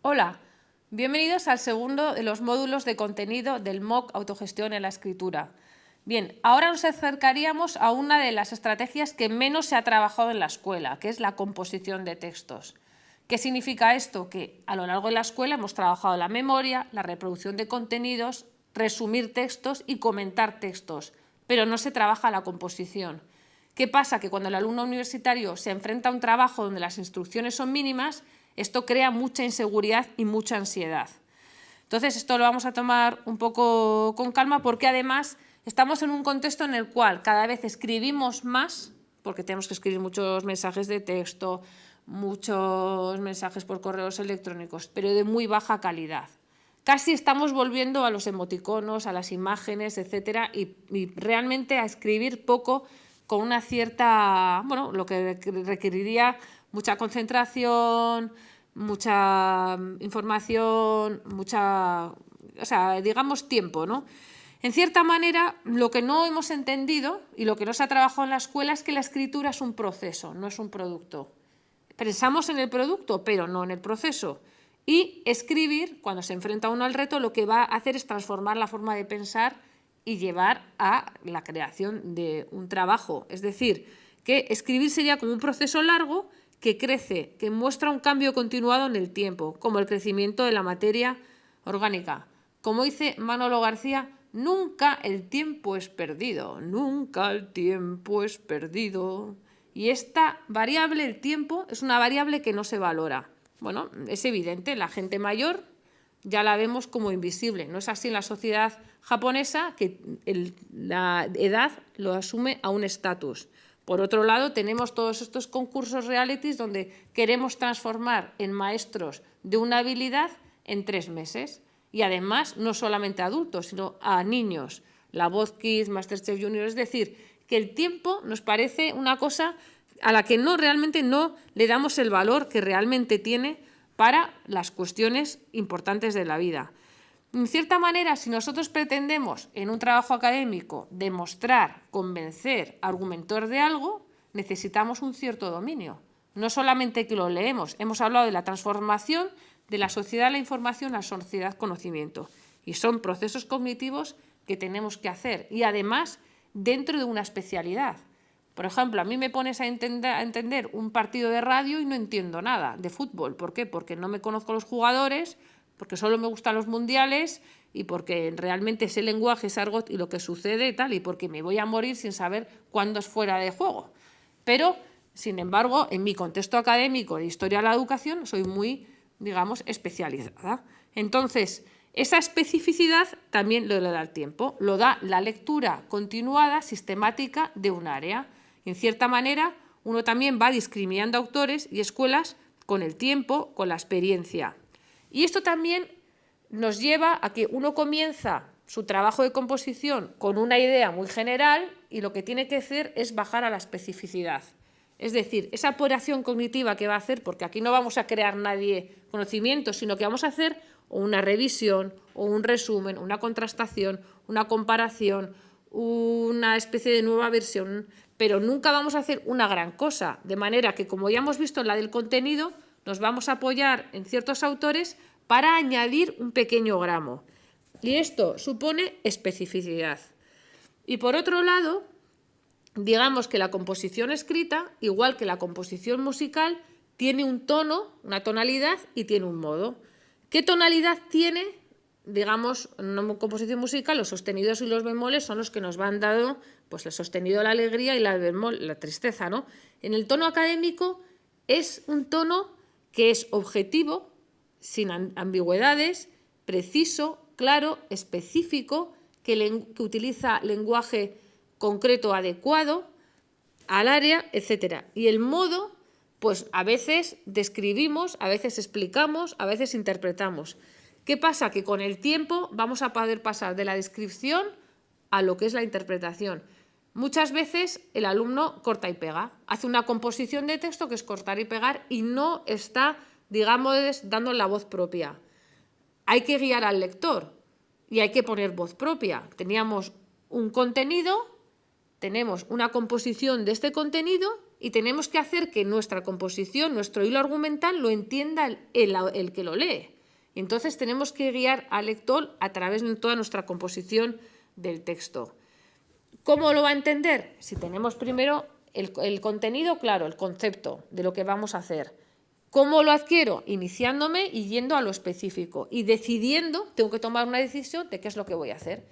Hola, bienvenidos al segundo de los módulos de contenido del MOOC Autogestión en la Escritura. Bien, ahora nos acercaríamos a una de las estrategias que menos se ha trabajado en la escuela, que es la composición de textos. ¿Qué significa esto? Que a lo largo de la escuela hemos trabajado la memoria, la reproducción de contenidos, resumir textos y comentar textos, pero no se trabaja la composición. ¿Qué pasa? Que cuando el alumno universitario se enfrenta a un trabajo donde las instrucciones son mínimas, esto crea mucha inseguridad y mucha ansiedad. Entonces, esto lo vamos a tomar un poco con calma porque además estamos en un contexto en el cual cada vez escribimos más, porque tenemos que escribir muchos mensajes de texto, muchos mensajes por correos electrónicos, pero de muy baja calidad. Casi estamos volviendo a los emoticonos, a las imágenes, etcétera, y realmente a escribir poco con una cierta, bueno, lo que requeriría mucha concentración, mucha información, digamos tiempo, ¿no? En cierta manera, lo que no hemos entendido y lo que no se ha trabajado en la escuela es que la escritura es un proceso, no es un producto. Pensamos en el producto, pero no en el proceso. Y escribir, cuando se enfrenta uno al reto, lo que va a hacer es transformar la forma de pensar y llevar a la creación de un trabajo. Es decir, que escribir sería como un proceso largo que crece, que muestra un cambio continuado en el tiempo, como el crecimiento de la materia orgánica. Como dice Manolo García, nunca el tiempo es perdido, nunca el tiempo es perdido. Y esta variable, el tiempo, es una variable que no se valora. Bueno, es evidente, la gente mayor ya la vemos como invisible. No es así en la sociedad japonesa, que la edad lo asume a un estatus. Por otro lado, tenemos todos estos concursos realities donde queremos transformar en maestros de una habilidad en 3 meses. Y además, no solamente a adultos, sino a niños. La Voz Kids, Masterchef Junior, es decir, que el tiempo nos parece una cosa a la que realmente no le damos el valor que realmente tiene para las cuestiones importantes de la vida. En cierta manera, si nosotros pretendemos en un trabajo académico demostrar, convencer, argumentar de algo, necesitamos un cierto dominio. No solamente que lo leemos, hemos hablado de la transformación de la sociedad de la información a la sociedad conocimiento. Y son procesos cognitivos que tenemos que hacer y además dentro de una especialidad. Por ejemplo, a mí me pones a entender un partido de radio y no entiendo nada de fútbol. ¿Por qué? Porque no me conozco los jugadores, porque solo me gustan los mundiales y porque realmente ese lenguaje es argot y lo que sucede y tal, y porque me voy a morir sin saber cuándo es fuera de juego. Pero, sin embargo, en mi contexto académico de historia de la educación soy muy, digamos, especializada. Entonces, esa especificidad también lo da el tiempo, lo da la lectura continuada, sistemática de un área. En cierta manera, uno también va discriminando autores y escuelas con el tiempo, con la experiencia. Y esto también nos lleva a que uno comienza su trabajo de composición con una idea muy general y lo que tiene que hacer es bajar a la especificidad. Es decir, esa apuración cognitiva que va a hacer, porque aquí no vamos a crear nadie conocimiento, sino que vamos a hacer una revisión o un resumen, una contrastación, una comparación, una especie de nueva versión, pero nunca vamos a hacer una gran cosa. De manera que, como ya hemos visto en la del contenido, nos vamos a apoyar en ciertos autores para añadir un pequeño gramo. Y esto supone especificidad. Y por otro lado, digamos que la composición escrita, igual que la composición musical, tiene un tono, una tonalidad y tiene un modo. ¿Qué tonalidad tiene? Digamos, en una composición musical, los sostenidos y los bemoles son los que nos van dando pues, el sostenido, la alegría y la bemol, la tristeza, ¿no? En el tono académico es un tono que es objetivo, sin ambigüedades, preciso, claro, específico, que utiliza lenguaje concreto adecuado al área, etc. Y el modo, pues a veces describimos, a veces explicamos, a veces interpretamos. ¿Qué pasa? Que con el tiempo vamos a poder pasar de la descripción a lo que es la interpretación. Muchas veces el alumno corta y pega, hace una composición de texto que es cortar y pegar y no está, digamos, dando la voz propia. Hay que guiar al lector y hay que poner voz propia. Teníamos un contenido tenemos una composición de este contenido y tenemos que hacer que nuestra composición, nuestro hilo argumental, lo entienda el que lo lee. Y entonces tenemos que guiar al lector a través de toda nuestra composición del texto. ¿Cómo lo va a entender? Si tenemos primero el contenido claro, el concepto de lo que vamos a hacer. ¿Cómo lo adquiero? Iniciándome y yendo a lo específico y decidiendo, tengo que tomar una decisión de qué es lo que voy a hacer.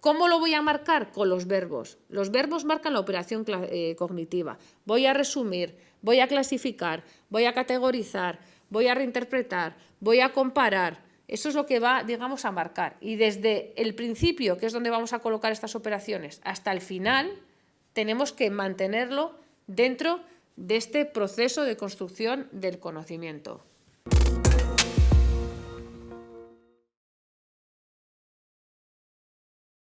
¿Cómo lo voy a marcar? Con los verbos. Los verbos marcan la operación cognitiva. Voy a resumir, voy a clasificar, voy a categorizar, voy a reinterpretar, voy a comparar. Eso es lo que va, digamos, a marcar. Y desde el principio, que es donde vamos a colocar estas operaciones, hasta el final, tenemos que mantenerlo dentro de este proceso de construcción del conocimiento.